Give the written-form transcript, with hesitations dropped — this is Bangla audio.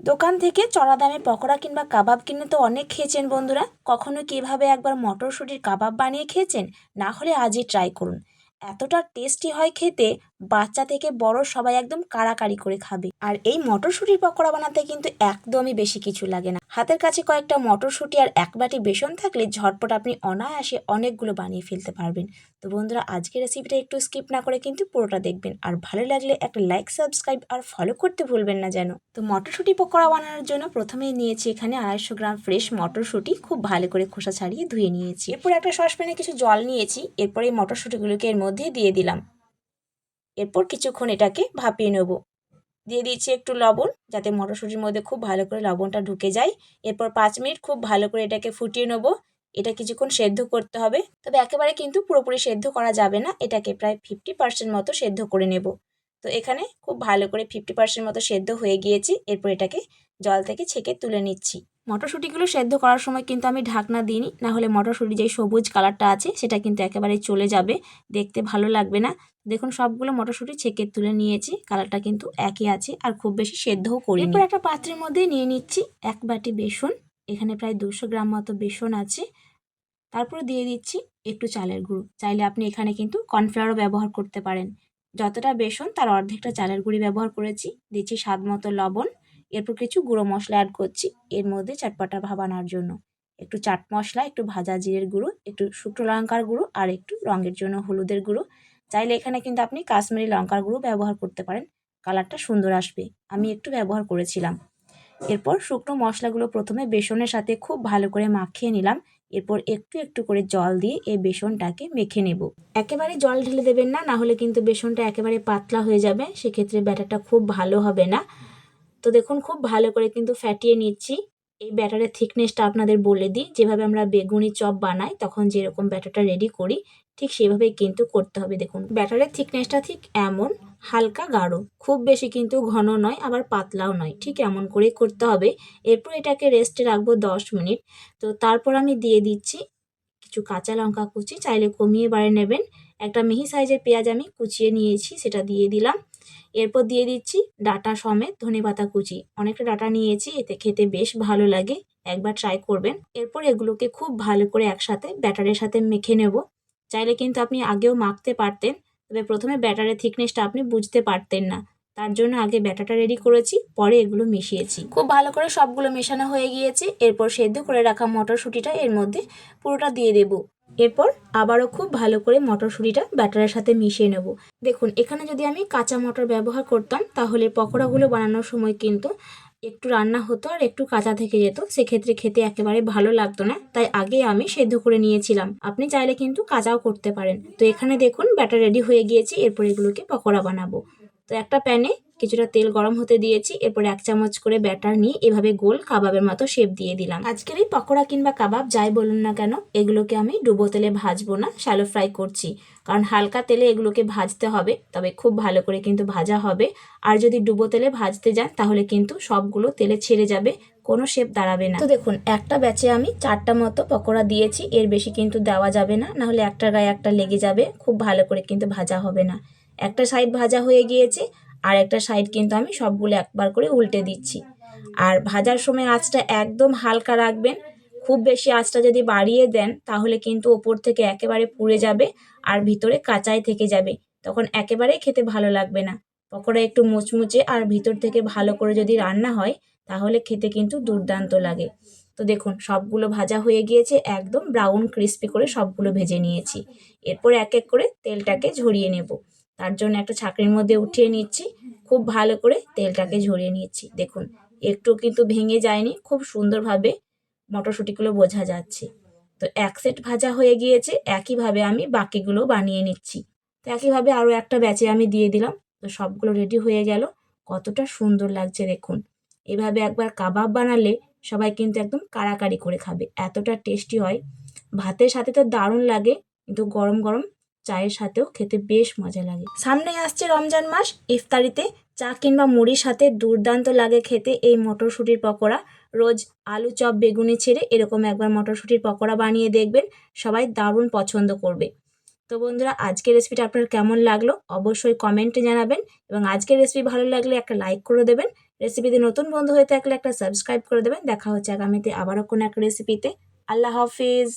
দোকান থেকে চড়া দামে পকোড়া কিংবা কাবাব কিনে তো অনেক খেয়েছেন বন্ধুরা। কখনো কি এভাবে একবার মটরশুঁটির কাবাব বানিয়ে খেয়েছেন? না হলে আজই ট্রাই করুন। এতটা টেস্টি হয় খেতে, বাচ্চা থেকে বড় সবাই একদম কাড়াকাড়ি করে খাবে। আর এই মটরশুঁটির পকোড়া বানাতে কিন্তু একদমই বেশি কিছু লাগে না। হাতের কাছে কয়েকটা মটরশুঁটি আর এক বাটি বেসন থাকলে ঝটপট আপনি অনায়াসে অনেকগুলো বানিয়ে ফেলতে পারবেন। তো বন্ধুরা, আজকের রেসিপিটা একটু স্কিপ না করে কিন্তু পুরোটা দেখবেন। আর ভালো লাগলে একটা লাইক, সাবস্ক্রাইব আর ফলো করতে ভুলবেন না যেন। তো মটরশুঁটি পকোড়া বানানোর জন্য প্রথমেই নিয়েছি এখানে 250 গ্রাম ফ্রেশ মটরশুঁটি, খুব ভালো করে খোসা ছাড়িয়ে ধুয়ে নিয়েছি। এরপর একটা সসপ্যানে কিছু জল নিয়েছি, এরপর এই মটরশুঁটিগুলোকে এর মধ্যে দিয়ে দিলাম। এরপর কিছুক্ষণ এটাকে ভাপিয়ে নেব। দিয়ে দিচ্ছি একটু লবণ, যাতে মটরশুঁটির মধ্যে খুব ভালো করে লবণটা ঢুকে যায়। এরপর 5 মিনিট খুব ভালো করে এটাকে ফুটিয়ে নেব। এটা কিছুক্ষণ সেদ্ধ করতে হবে, তবে একেবারে কিন্তু পুরোপুরি সেদ্ধ করা যাবে না। এটাকে প্রায় 50% মতো সেদ্ধ করে নেব। তো এখানে খুব ভালো করে 50% মতো সেদ্ধ হয়ে গিয়েছে। এরপর এটাকে জল থেকে ছেঁকে তুলে নিচ্ছি। মটরশুঁটিগুলো সেদ্ধ করার সময় কিন্তু আমি ঢাকনা দিইনি, না হলে মটরশুঁটির যে সবুজ কালারটা আছে সেটা কিন্তু একেবারে চলে যাবে, দেখতে ভালো লাগবে না। দেখুন, সবগুলো মটরশুঁটি ছেঁকে তুলে নিয়েছি, কালারটা কিন্তু একই আছে আর খুব বেশি সেদ্ধও করিনি। এরপর একটা পাত্রের মধ্যে নিয়ে নিচ্ছি 1 বাটি বেসন। এখানে প্রায় 200 গ্রাম মতো বেসন আছে। তারপর দিয়ে দিচ্ছি একটু চালের গুঁড়ো। চাইলে আপনি এখানে কিন্তু কর্নফ্লাওয়ারও ব্যবহার করতে পারেন। যতটা বেসন তার অর্ধেকটা চালের গুঁড়ি ব্যবহার করেছি। দিচ্ছি স্বাদ মতো লবণ। এরপর কিছু গুঁড়ো মশলা অ্যাড করছি এর মধ্যে চটপটা ভাব আনার জন্য। একটু চাট মশলা, একটু ভাজা জিরের গুঁড়ো, একটু শুকনো লঙ্কার গুঁড়ো আর একটু রঙের জন্য হলুদের গুঁড়ো। চাইলে এখানে কিন্তু আপনি কাশ্মীরি লঙ্কার গুঁড়ো ব্যবহার করতে পারেন, কালারটা সুন্দর আসবে। আমি একটু ব্যবহার করেছিলাম। এরপর শুকনো মশলাগুলো প্রথমে বেসনের সাথে খুব ভালো করে মাখিয়ে নিলাম। এরপর একটু একটু করে জল দিয়ে এই বেসনটাকে মেখে নেব। একেবারে জল ঢেলে দেবেন না, না হলে কিন্তু বেসনটা একেবারে পাতলা হয়ে যাবে, সেক্ষেত্রে ব্যাটারটা খুব ভালো হবে না। তো দেখুন, খুব ভালো করে কিন্তু ফ্যাটিয়ে নিচ্ছি। এই ব্যাটারের থিকনেসটা আপনাদের বলে দিই, যেভাবে আমরা বেগুনি চপ বানাই তখন যেরকম ব্যাটারটা রেডি করি ঠিক সেভাবেই কিন্তু করতে হবে। দেখুন, ব্যাটারের থিকনেসটা ঠিক এমন, হালকা গাঢ়, খুব বেশি কিন্তু ঘন নয় আবার পাতলাও নয়, ঠিক এমন করেই করতে হবে। এরপর এটাকে রেস্টে রাখবো 10 মিনিট। তো তারপর আমি দিয়ে দিচ্ছি কিছু কাঁচা লঙ্কা কুচি, চাইলে কমিয়ে বাড়িয়ে নেবেন। একটা মিহি সাইজের পেঁয়াজ আমি কুচিয়ে নিয়েছি, সেটা দিয়ে দিলাম। এরপর দিয়ে দিচ্ছি ডাঁটা সমেত ধনেপাতা কুচি। অনেকটা ডাঁটা নিয়েছি, এতে খেতে বেশ ভালো লাগে, একবার ট্রাই করবেন। এরপর এগুলোকে খুব ভালো করে একসাথে ব্যাটারের সাথে মেখে নেব। চাইলে কিন্তু আপনি আগেও মাখতে পারতেন, তবে প্রথমে ব্যাটারের থিকনেসটা আপনি বুঝতে পারতেন না, তার জন্য আগে ব্যাটারটা রেডি করেছি, পরে এগুলো মিশিয়েছি। খুব ভালো করে সবগুলো মেশানো হয়ে গিয়েছে। এরপর সেদ্ধ করে রাখা মটরশুঁটিটা এর মধ্যে পুরোটা দিয়ে দেব। এরপর আবারও খুব ভালো করে মটরশুঁটিটা ব্যাটারের সাথে মিশিয়ে নেব। দেখুন, এখানে যদি আমি কাঁচা মটর ব্যবহার করতাম তাহলে পকোড়াগুলো বানানোর সময় কিন্তু একটু রান্না হতো আর একটু কাঁচা থেকে যেত, সেক্ষেত্রে খেতে একেবারে ভালো লাগতো না, তাই আগে আমি সেদ্ধ করে নিয়েছিলাম। আপনি চাইলে কিন্তু কাঁচাও করতে পারেন। তো এখানে দেখুন ব্যাটার রেডি হয়ে গিয়েছে। এরপর এগুলোকে পকোড়া বানাবো। তো একটা প্যানে কিছুটা তেল গরম হতে দিয়েছি। এরপর 1 চামচ করে ব্যাটার নিয়ে এভাবে গোল কাবাবের মতো শেপ দিয়ে দিলাম। আজকের এই পকোড়া কিংবা কাবাব যাই বলুন না কেন, এগুলোকে আমি ডুবো তেলে ভাজবো না, শ্যালো ফ্রাই করছি। কারণ হালকা তেলে এগুলোকে ভাজতে হবে, তবে খুব ভালো করে কিন্তু ভাজা হবে। আর যদি ডুবো তেলে ভাজতে যান তাহলে কিন্তু সবগুলো তেলে ছেড়ে যাবে, কোনো শেপ দাঁড়াবে না। তো দেখুন, একটা ব্যাচে আমি 4টা মতো পকোড়া দিয়েছি, এর বেশি কিন্তু দেওয়া যাবে না, নাহলে একটার গায়ে একটা লেগে যাবে, খুব ভালো করে কিন্তু ভাজা হবে না। একটা সাইড ভাজা হয়ে গিয়েছে, আর একটা সাইড কিন্তু আমি সবগুলো একবার করে উল্টে দিচ্ছি। আর ভাজার সময় আঁচটা একদম হালকা রাখবেন। খুব বেশি আঁচটা যদি বাড়িয়ে দেন তাহলে কিন্তু ওপর থেকে একেবারে পুড়ে যাবে আর ভিতরে কাঁচাই থেকে যাবে, তখন একেবারেই খেতে ভালো লাগবে না। পকোড়া একটু মুচমুচে আর ভিতর থেকে ভালো করে যদি রান্না হয় তাহলে খেতে কিন্তু দুর্দান্ত লাগে। তো দেখুন, সবগুলো ভাজা হয়ে গিয়েছে, একদম ব্রাউন ক্রিস্পি করে সবগুলো ভেজে নিয়েছি। এরপর এক এক করে তেলটাকে ঝরিয়ে নেব। তার জন্য একটা ছাঁকনির মধ্যে উঠিয়ে নিচ্ছি, খুব ভালো করে তেলটাকে ঝরিয়ে নিচ্ছি। দেখুন, একটু কিন্তু ভেঙে যায়নি, খুব সুন্দরভাবে মটরশুঁটিগুলো বোঝা যাচ্ছে। তো এক সেট ভাজা হয়ে গিয়েছে, একইভাবে আমি বাকিগুলো বানিয়ে নিচ্ছি। তো একইভাবে আরও একটা ব্যাচে আমি দিয়ে দিলাম। তো সবগুলো রেডি হয়ে গেল। কতটা সুন্দর লাগছে দেখুন। এভাবে একবার কাবাব বানালে সবাই কিন্তু একদম কাড়াকাড়ি করে খাবে, এতটা টেস্টি হয়। ভাতের সাথে তো দারুণ লাগে, কিন্তু গরম গরম চায়ের সাথেও খেতে বেশ মজা লাগে। সামনে আসছে রমজান মাস, ইফতারিতে চা কিংবা মুড়ির সাথে দুর্দান্ত লাগে খেতে এই মটরশুঁটির পকোড়া। রোজ আলু চপ বেগুনি ছেড়ে এরকম একবার মটরশুঁটির পকোড়া বানিয়ে দেখবেন, সবাই দারুণ পছন্দ করবে। তো বন্ধুরা, আজকের রেসিপিটা আপনার কেমন লাগলো অবশ্যই কমেন্টে জানাবেন, এবং আজকের রেসিপি ভালো লাগলে একটা লাইক করে দেবেন। রেসিপিতে নতুন বন্ধু হয়ে থাকলে একটা সাবস্ক্রাইব করে দেবেন। দেখা হচ্ছে আগামীতে আবারও কোনো একটা রেসিপিতে। আল্লাহ হাফিজ।